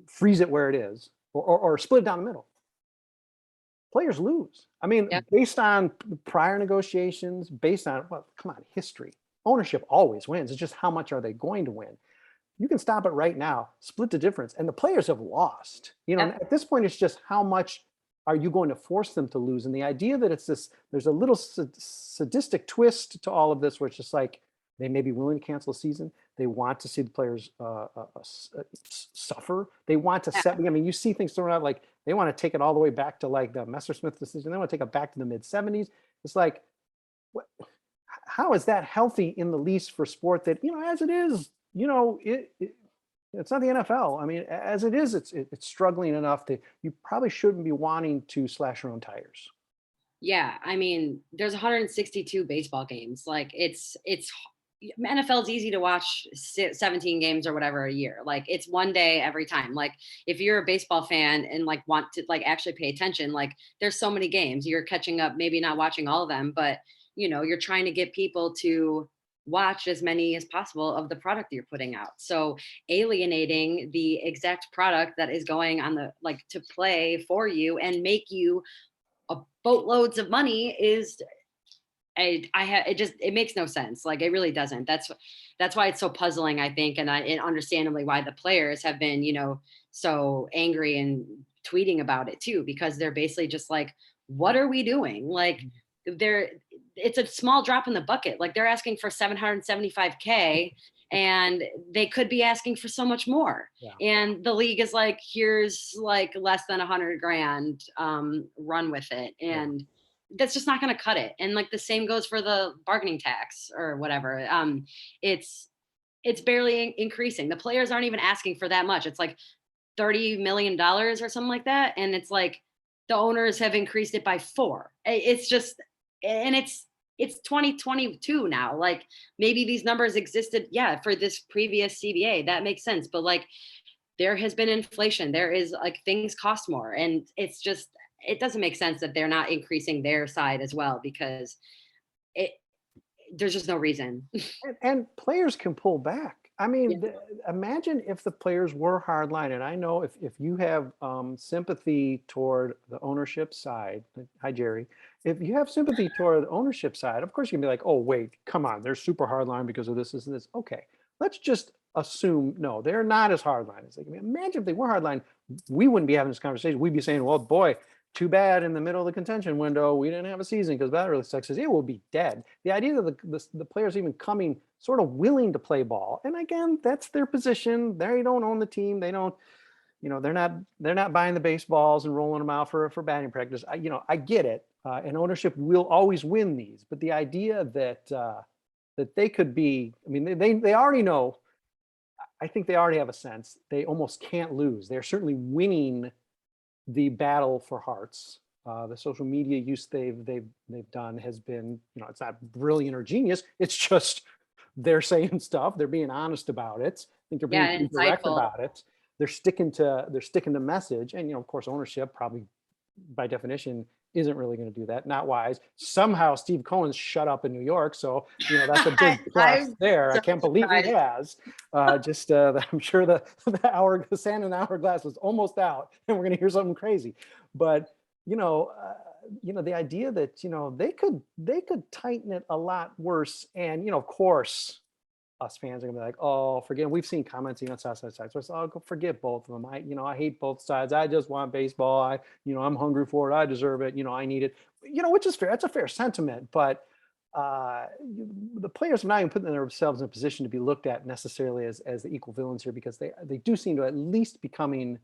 S1: freeze it where it is, or split it down the middle. Players lose. I mean, based on prior negotiations, based on, well, come on, history. Ownership always wins. It's just how much are they going to win? You can stop it right now, split the difference, and the players have lost. At this point, it's just how much are you going to force them to lose? And the idea that there's a little sadistic twist to all of this, where it's just like they may be willing to cancel a season. They want to see the players suffer. They want to set. I mean, you see things thrown out like they want to take it all the way back to like the Messersmith decision. They want to take it back to the mid '70s. It's like, what? How is that healthy in the least for sport that, as it is, it's not the NFL. I mean, as it is, it's struggling enough that you probably shouldn't be wanting to slash your own tires.
S2: Yeah. I mean, there's 162 baseball games. Like it's NFL is easy to watch 17 games or whatever a year. Like it's one day every time. Like if you're a baseball fan and like want to like actually pay attention, like there's so many games you're catching up, maybe not watching all of them, but you're trying to get people to watch as many as possible of the product you're putting out. So alienating the exact product that is going on to play for you and make you a boatloads of money is it makes no sense. Like it really doesn't. That's why it's so puzzling, I think. And understandably why the players have been, so angry and tweeting about it too, because they're basically just like, what are we doing? Like it's a small drop in the bucket. Like they're asking for $775K and they could be asking for so much more. Yeah. And the league is like, here's like less than $100,000, run with it. And that's just not going to cut it. And like the same goes for the bargaining tax or whatever. It's barely increasing. The players aren't even asking for that much. It's like $30 million or something like that. And it's like the owners have increased it by 4. It's just, and it's 2022 now. Like maybe these numbers existed, for this previous CBA, that makes sense. But like there has been inflation. There is like things cost more, and it's just it doesn't make sense that they're not increasing their side as well, because there's just no reason.
S1: And players can pull back. I mean, imagine if the players were hardline, and I know if you have sympathy toward the ownership side, hi Jerry, if you have sympathy toward the ownership side, of course you can be like, oh wait, come on, they're super hardline because of this, and this. Okay, let's just assume no, they're not as hardline as they can be. Imagine if they were hardline, we wouldn't be having this conversation. We'd be saying, well, boy, too bad in the middle of the contention window we didn't have a season because that really sucks. It will be dead. The idea that the players even coming sort of willing to play ball, and again, that's their position. They don't own the team. They don't, they're not buying the baseballs and rolling them out for batting practice. I get it, and ownership will always win these. But the idea that they could be, I mean, they already know. I think they already have a sense they almost can't lose. They're certainly winning the battle for hearts. The social media use they've done has been, it's not brilliant or genius. It's just they're saying stuff. They're being honest about it. I think they're being
S2: Yeah,
S1: direct
S2: insightful.
S1: about it. They're sticking to message, and of course, ownership probably by definition isn't really going to do that. Not wise. Somehow Steve Cohen's shut up in New York, so that's a big plus
S2: I'm
S1: there. I
S2: so
S1: can't believe he
S2: surprised.
S1: has. I'm sure the sand in the hourglass was almost out, and we're going to hear something crazy. But the idea that they could tighten it a lot worse, and of course us fans are gonna be like, oh, forget. We've seen comments on South Side Sox. So I'll go forget both of them. I hate both sides. I just want baseball. I'm hungry for it. I deserve it. I need it. Which is fair. That's a fair sentiment. But the players are not even putting themselves in a position to be looked at necessarily as the equal villains here, because they do seem to at least becoming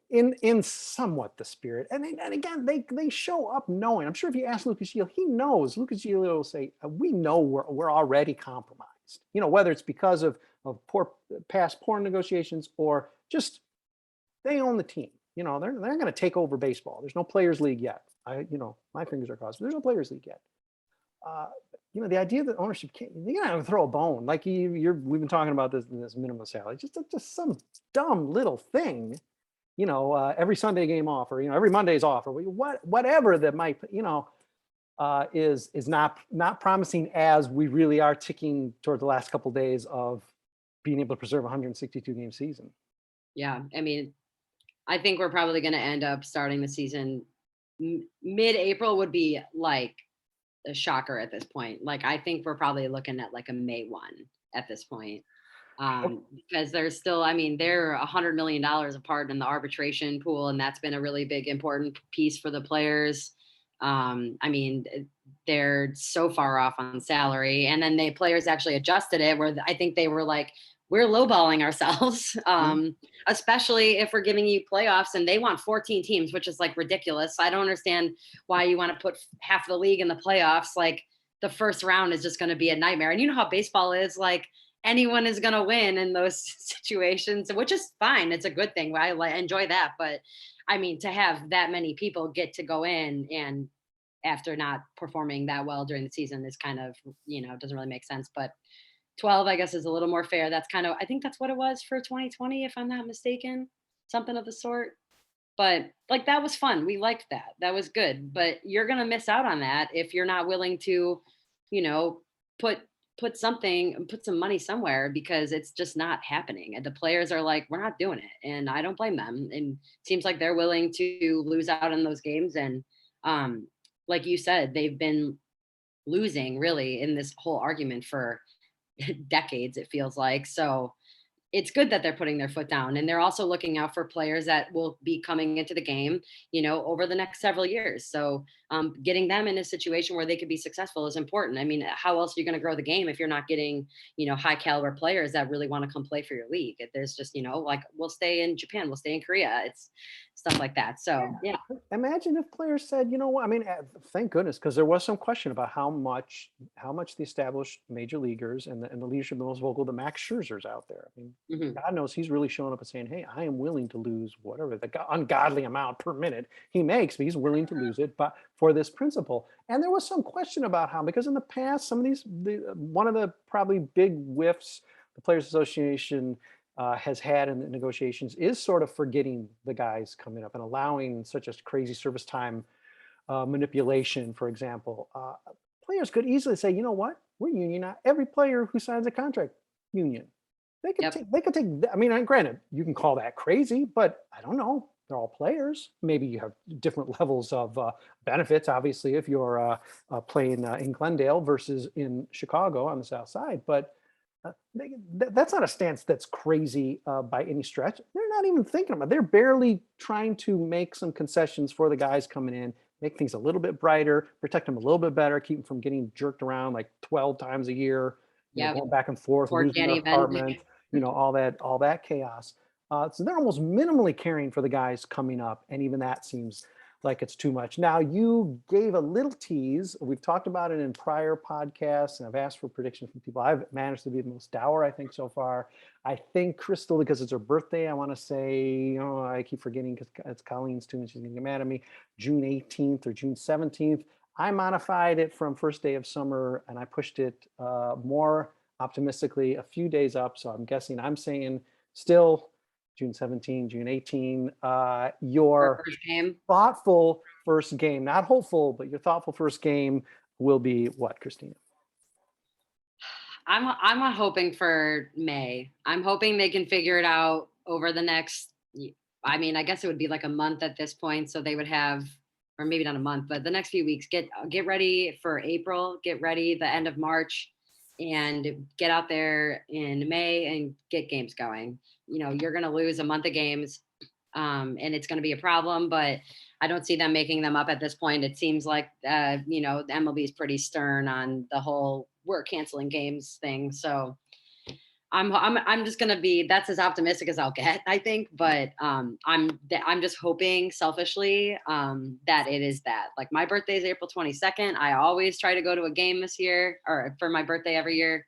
S1: in somewhat the spirit. And again, they show up knowing. I'm sure if you ask Lucas Gill, he knows. Lucas Gill will say, we know we're already compromised. Whether it's because of past poor negotiations or just they own the team. They're going to take over baseball. There's no players league yet. My fingers are crossed. There's no players league yet. The idea that ownership can't, you're gonna throw a bone. Like we've been talking about this minimum salary, just some dumb little thing, every Sunday game off, or every Monday's off, or whatever that might, is not promising, as we really are ticking toward the last couple of days of being able to preserve a 162 game season.
S2: Yeah, I mean, I think we're probably going to end up starting the season mid-April would be like a shocker at this point. Like, I think we're probably looking at like a May 1 at this point. Because there's still, I mean, they're $100 million apart in the arbitration pool, and that's been a really big, important piece for the players. I mean, they're so far off on salary, and then the players actually adjusted it where I think they were like, we're lowballing ourselves, especially if we're giving you playoffs, and they want 14 teams, which is like ridiculous. I don't understand why you want to put half the league in the playoffs. Like, the first round is just going to be a nightmare. And you know how baseball is, like, anyone is going to win in those situations, which is fine. It's a good thing. I enjoy that. But I mean, to have that many people get to go in and after not performing that well during the season is kind of, doesn't really make sense. But 12, I guess, is a little more fair. That's kind of, I think that's what it was for 2020, if I'm not mistaken, something of the sort. But like, that was fun. We liked that. That was good. But you're going to miss out on that if you're not willing to, put some money somewhere, because it's just not happening. And the players are like, we're not doing it. And I don't blame them. And it seems like they're willing to lose out in those games. And like you said, they've been losing really in this whole argument for decades, it feels like. So it's good that they're putting their foot down, and they're also looking out for players that will be coming into the game, over the next several years. So getting them in a situation where they could be successful is important. I mean, how else are you going to grow the game if you're not getting, high caliber players that really want to come play for your league? If there's just, like, we'll stay in Japan, we'll stay in Korea. It's stuff like that. So yeah.
S1: Imagine if players said, you know what, I mean, thank goodness, because there was some question about how much the established major leaguers and the leadership, the most vocal, the Max Scherzer's out there. I mean, God knows he's really showing up and saying, hey, I am willing to lose whatever the ungodly amount per minute he makes, but he's willing to lose it but for this principle. And there was some question about how, because in the past, some of one of the probably big whiffs the Players Association has had in the negotiations is sort of forgetting the guys coming up and allowing such a crazy service time manipulation, for example. Players could easily say, you know what? we're union. Every player who signs a contract, union. They could
S2: Yep.
S1: take. They could take. I mean, granted, you can call that crazy, but I don't know. They're all players. Maybe you have different levels of benefits. Obviously, if you're playing in Glendale versus in Chicago on the South Side, but that's not a stance that's crazy by any stretch. They're not even thinking about it. They're barely trying to make some concessions for the guys coming in, make things a little bit brighter, protect them a little bit better, keep them from getting jerked around like 12 times a year,
S2: Yep.
S1: going back and forth,
S2: Or
S1: losing
S2: can't
S1: their
S2: even.
S1: apartment, all that chaos. So they're almost minimally caring for the guys coming up, and even that seems like it's too much. Now, you gave a little tease. We've talked about it in prior podcasts, and I've asked for predictions from people. I've managed to be the most dour, I think, so far. I think Crystal, because it's her birthday, I want to say, I keep forgetting because it's Colleen's too, and she's going to get mad at me, June 18th or June 17th. I modified it from first day of summer, and I pushed it more optimistically a few days up. So I'm saying still June 17, June 18. Your
S2: First game.
S1: thoughtful first game, not hopeful, but your thoughtful first game will be what, Kristina?
S2: I'm hoping for May. I'm hoping they can figure it out over the next. I mean, I guess it would be like a month at this point, so they would have, or maybe not a month, but the next few weeks. Get ready for April. Get ready the end of March, and get out there in May and get games going. You're going to lose a month of games, and it's going to be a problem. But I don't see them making them up at this point. It seems like the MLB is pretty stern on the whole we're canceling games thing. So I'm just gonna be, that's as optimistic as I'll get, I think. But I'm just hoping selfishly that it is that. Like, my birthday is April 22nd. I always try to go to a game this year, or for my birthday every year,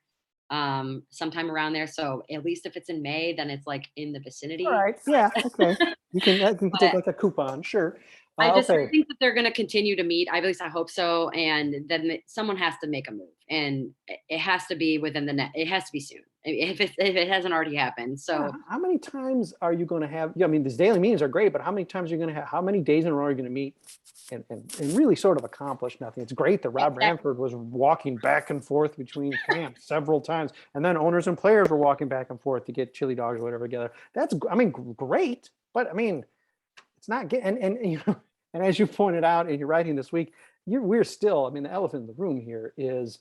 S2: sometime around there. So at least if it's in May, then it's like in the
S1: All
S2: vicinity.
S1: right. Yeah. Okay. You can take
S2: But
S1: like a coupon. Sure.
S2: I
S1: Okay.
S2: think that they're going to continue to meet. At least I hope so. And then someone has to make a move, and it has to be within the net. It has to be soon if it hasn't already happened.
S1: Yeah.
S2: So
S1: How many times are you going to have? Yeah. I mean, these daily meetings are great, but how many times are you going to have? How many days in a row are you going to meet and really sort of accomplish nothing? It's great that Rob
S2: exactly.
S1: Ranford was walking back and forth between camps several times, and then owners and players were walking back and forth to get chili dogs or whatever together. I mean, great, but I mean, it's not getting, and as you pointed out in your writing this week, we're still, I mean, the elephant in the room here is,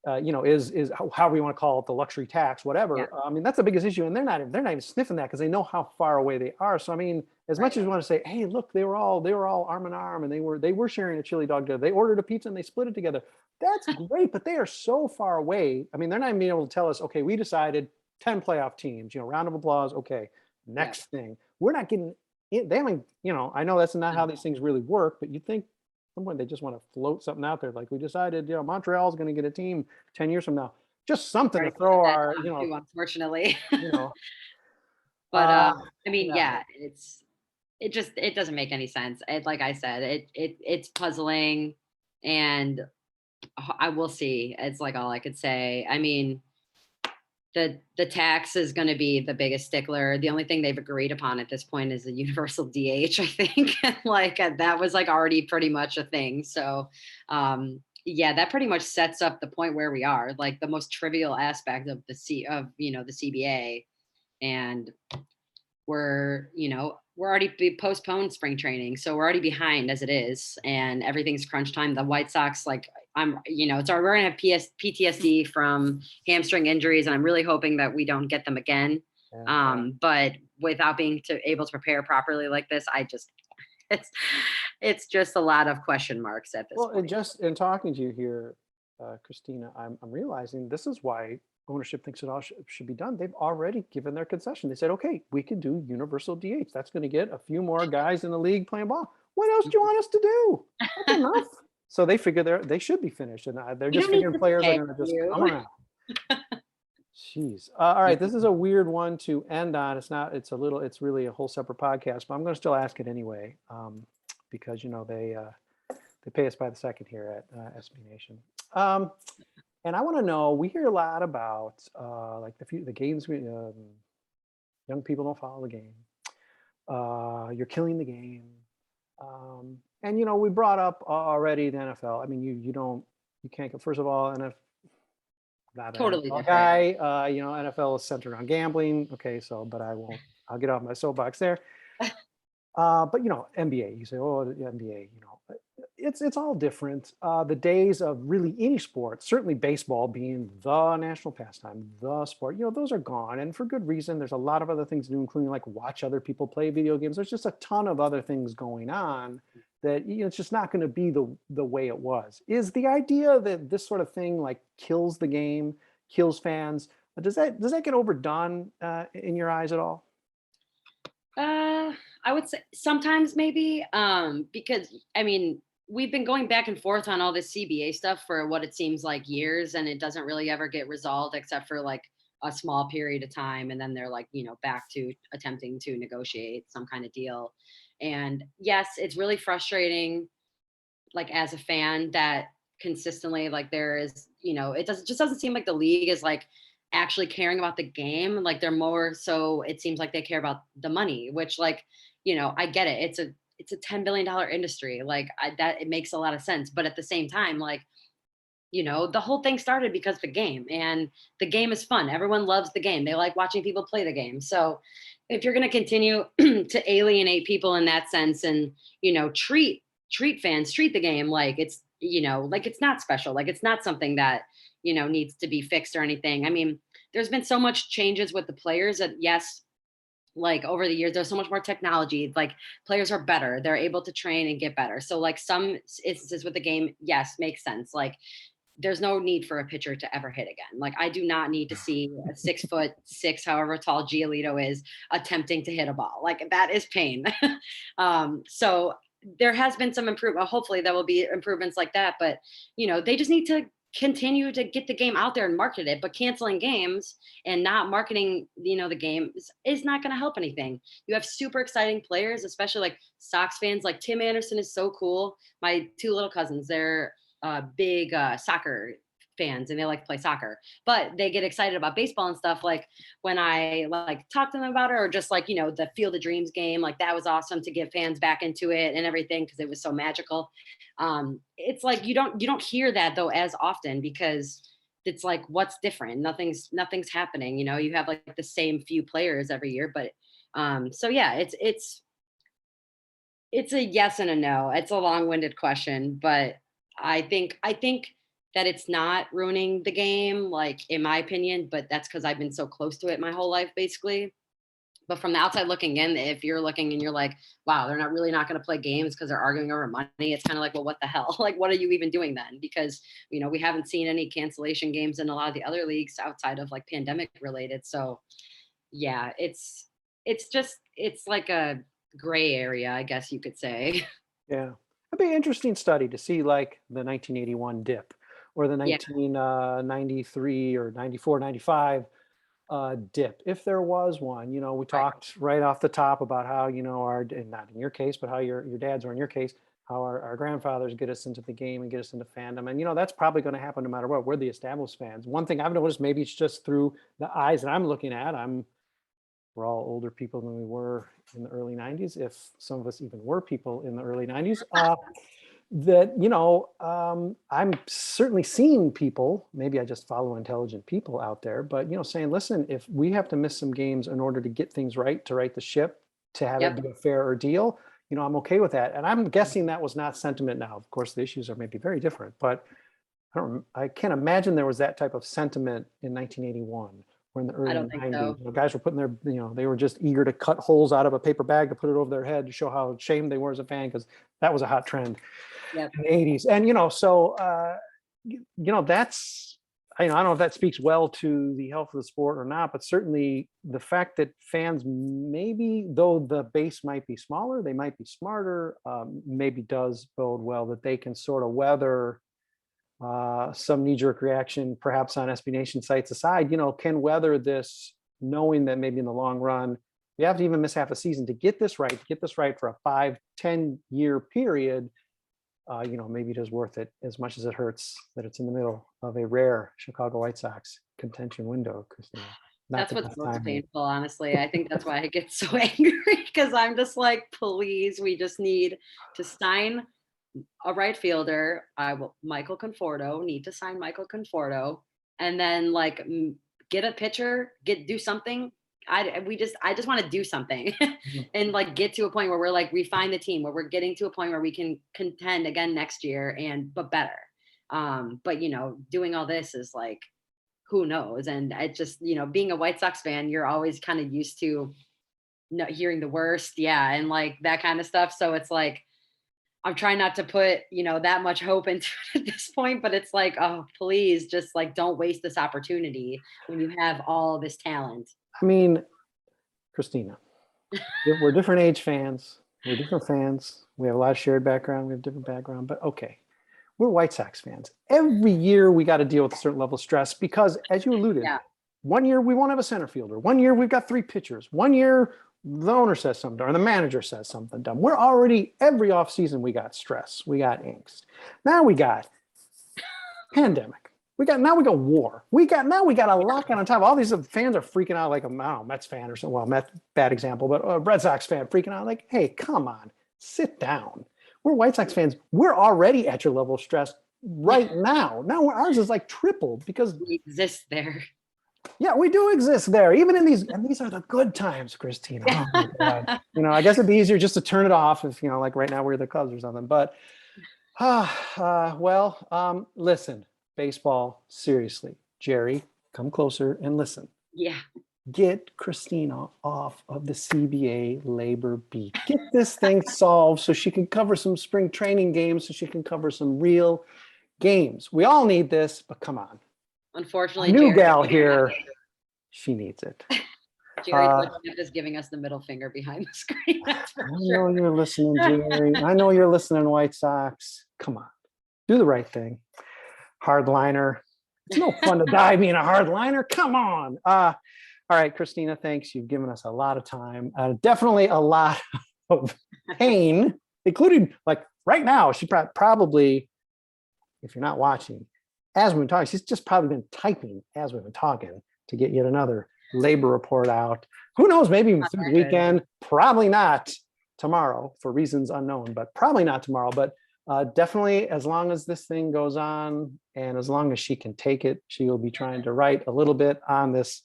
S1: is how we want to call it, the luxury tax, whatever.
S2: Yeah.
S1: I mean, that's the biggest issue, and they're not even sniffing that because they know how far away they are. So I mean, as much as you want to say, hey, look, they were all arm in arm, and they were sharing a chili dog together. They ordered a pizza and they split it together. That's great, but they are so far away. I mean, they're not even being able to tell us, okay, we decided 10 playoff teams. Round of applause. Okay, next thing. We're not getting. They haven't. I know that's not how these things really work, but you think at some point they just want to float something out there, like we decided, Montreal's going to get a team 10 years from now. Just something to throw our,
S2: too, unfortunately.
S1: you know.
S2: But
S1: Uh,
S2: I mean,
S1: yeah.
S2: it doesn't make any sense. Like I said, it's puzzling, and I will see. It's like all I could say. I mean, the tax is going to be the biggest stickler. The only thing they've agreed upon at this point is a universal DH, I think. Like, that was like already pretty much a thing. So, yeah, that pretty much sets up the point where we are, like the most trivial aspect of the CBA. And we're already postponed spring training, so we're already behind as it is, and everything's crunch time. The White Sox, like, we're gonna have PTSD from hamstring injuries, and I'm really hoping that we don't get them again. But without being able to prepare properly like this, it's it's just a lot of question marks at this point.
S1: And just in talking to you here, Kristina, I'm realizing this is why ownership thinks it all should be done. They've already given their concession. They said, okay, we can do universal DH. That's going to get a few more guys in the league playing ball. What else do you want us to do? That's enough. So they figure they should be finished, and they're just figuring players are going to just come around. Jeez. All right, this is a weird one to end on. It's really a whole separate podcast, but I'm going to still ask it anyway, because they pay us by the second here at SB Nation. And I want to know, we hear a lot about like the games, young people don't follow the game. You're killing the game. And we brought up already the NFL. I mean, you can't go, first of all, not an
S2: Totally
S1: NFL
S2: different.
S1: guy. NFL is centered on gambling. Okay, but I'll get off my soapbox there. But NBA, you say, oh, the NBA, it's all different. The days of really any sport, certainly baseball being the national pastime, the sport, those are gone, and for good reason. There's a lot of other things to do, including like watch other people play video games. There's just a ton of other things going on that it's just not going to be the way it was. Is the idea that this sort of thing like kills the game, kills fans? Does that get overdone in your eyes at all?
S2: I would say sometimes maybe, because I mean, we've been going back and forth on all this CBA stuff for what it seems like years, and it doesn't really ever get resolved except for like a small period of time, and then they're like, back to attempting to negotiate some kind of deal. And yes, it's really frustrating, like as a fan, that consistently like there is, just doesn't seem like the league is like actually caring about the game. Like they're more so, it seems like they care about the money, which like, I get it. It's a $10 billion industry. Like that, it makes a lot of sense. But at the same time, like, the whole thing started because the game, and the game is fun. Everyone loves the game. They like watching people play the game. So if you're going to continue to alienate people in that sense, and, treat fans, treat the game like it's, like it's not special, like it's not something that, needs to be fixed or anything. I mean, there's been so much changes with the players that, yes, like over the years there's so much more technology, like players are better, they're able to train and get better. So like some instances with the game, yes, makes sense. Like there's no need for a pitcher to ever hit again. Like I do not need to see a 6'6", however tall Giolito is, attempting to hit a ball. Like that is pain. So there has been some improvement. Hopefully there will be improvements like that, but they just need to continue to get the game out there and market it. But canceling games and not marketing, the game is not going to help anything. You have super exciting players, especially like Sox fans. Like Tim Anderson is so cool. My two little cousins, they're big soccer fans, and they like to play soccer, but they get excited about baseball and stuff. Like when I like talk to them about it, or just like, the Field of Dreams game, like that was awesome to get fans back into it and everything, because it was so magical. It's like you don't hear that though as often, because it's like, what's different? Nothing's happening. You have like the same few players every year. But so yeah, it's a yes and a no. It's a long-winded question, but I think that it's not ruining the game, like in my opinion, but that's because I've been so close to it my whole life, basically. But from the outside looking in, if you're looking and you're like, wow, they're not going to play games because they're arguing over money, it's kind of like, well, what the hell? Like, what are you even doing then? Because, we haven't seen any cancellation games in a lot of the other leagues outside of like pandemic related. So yeah, it's like a gray area, I guess you could say.
S1: Yeah. It'd be an interesting study to see like the 1981 dip or the
S2: Yeah,
S1: 1993 or 94, 95 dip, if there was one. We
S2: right.
S1: talked right off the top about how, and not in your case, but how your dads, or in your case, how our grandfathers get us into the game and get us into fandom. And, that's probably going to happen no matter what. We're the established fans. One thing I've noticed, maybe it's just through the eyes that I'm looking at, we're all older people than we were in the early 90s, if some of us even were people in the early 90s, that, I'm certainly seeing people, maybe I just follow intelligent people out there, but, saying, listen, if we have to miss some games in order to get things right, to right the ship, to have it
S2: Yep.
S1: be a fair ordeal, I'm okay with that. And I'm guessing that was not sentiment now. Of course, the issues are maybe very different, but I can't imagine there was that type of sentiment in 1981 or in the
S2: I
S1: early
S2: don't think
S1: 90s.
S2: so.
S1: Guys were putting their, they were just eager to cut holes out of a paper bag to put it over their head to show how ashamed they were as a fan, because that was a hot trend
S2: Yep.
S1: in the 80s. And, so, that's, I don't know if that speaks well to the health of the sport or not, but certainly the fact that fans, maybe though the base might be smaller, they might be smarter, maybe does bode well that they can sort of weather some knee-jerk reaction, perhaps on SB Nation sites aside, can weather this, knowing that maybe in the long run, you have to even miss half a season to get this right for a 5-10 year period. Maybe it is worth it, as much as it hurts that it's in the middle of a rare Chicago White Sox contention window, Kristina.
S2: That's what's most painful, honestly. I think that's why I get so angry, because I'm just like, please, we just need to sign a right fielder. Michael Conforto, need to sign Michael Conforto, and then like get a pitcher, do something. I just want to do something and like get to a point where we're like refine the team, where we're getting to a point where we can contend again next year but better. But doing all this is like, who knows? And it just, being a White Sox fan, you're always kind of used to not hearing the worst. Yeah. And like that kind of stuff. So it's like, I'm trying not to put, that much hope into it at this point, but it's like, oh, please just like, don't waste this opportunity when you have all this talent.
S1: I mean, Kristina, we're different age fans. We're different fans. We have a lot of shared background. We have different background, but okay. We're White Sox fans. Every year we got to deal with a certain level of stress because, as you alluded, one year we won't have a center fielder. One year we've got 3 pitchers. One year the owner says something or the manager says something dumb. We're already, every offseason we got stress. We got angst. Now we got pandemic. Now we got war. We got a lockdown on top of all these fans are freaking out like, I don't know, Mets fan or something. Well, Mets, bad example, but a Red Sox fan freaking out like, hey, come on, sit down. We're White Sox fans. We're already at your level of stress right now. Now ours is like tripled because
S2: we exist there.
S1: Yeah, we do exist there, even in these, and these are the good times, Kristina. Oh my God. I guess it'd be easier just to turn it off if, like right now we're the Cubs or something. But, listen, baseball, seriously, Jerry, come closer and listen.
S2: Yeah.
S1: Get Kristina off of the CBA labor beat. Get this thing solved so she can cover some spring training games, so she can cover some real games. We all need this, but come on.
S2: Unfortunately,
S1: New gal here, she needs it.
S2: Jerry's just giving us the middle finger behind the screen.
S1: I know you're listening, Jerry. I know you're listening, White Sox. Come on, do the right thing. Hardliner. It's no fun to die being a hardliner. Come on. All right, Kristina, thanks. You've given us a lot of time. Definitely a lot of pain, including like right now. She probably, if you're not watching, as we've been talking, she's just probably been typing as we've been talking to get yet another labor report out. Who knows, maybe even through the weekend, probably not tomorrow for reasons unknown, but probably not tomorrow. But definitely as long as this thing goes on and as long as she can take it, she will be trying to write a little bit on this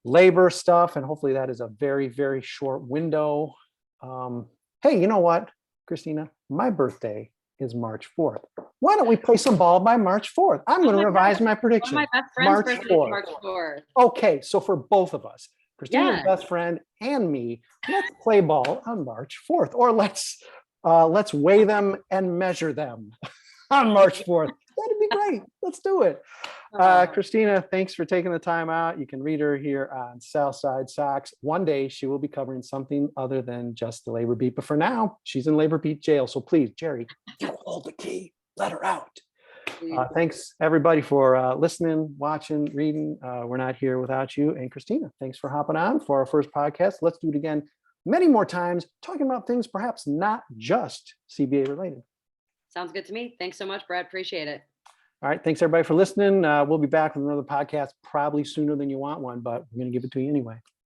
S1: labor stuff. And hopefully that is a very, very short window. Hey, you know what, Kristina? My birthday is March 4th. Why don't we play some ball by March 4th? I'm going to revise my prediction.
S2: One of my best friend's birthday is March 4th.
S1: Okay, so for both of us, Kristina's best friend and me, let's play ball on March 4th, or let's weigh them and measure them on March 4th. That'd be great. Let's do it. Kristina, thanks for taking the time out. You can read her here on Side Sox. One day she will be covering something other than just the labor beat. But for now, she's in labor beat jail. So please, Jerry, you hold the key. Let her out. Thanks, everybody, for listening, watching, reading. We're not here without you. And Kristina, thanks for hopping on for our first podcast. Let's do it again many more times, talking about things perhaps not just CBA related.
S2: Sounds good to me. Thanks so much, Brad. Appreciate it.
S1: All right. Thanks, everybody, for listening. We'll be back with another podcast probably sooner than you want one, but we're going to give it to you anyway.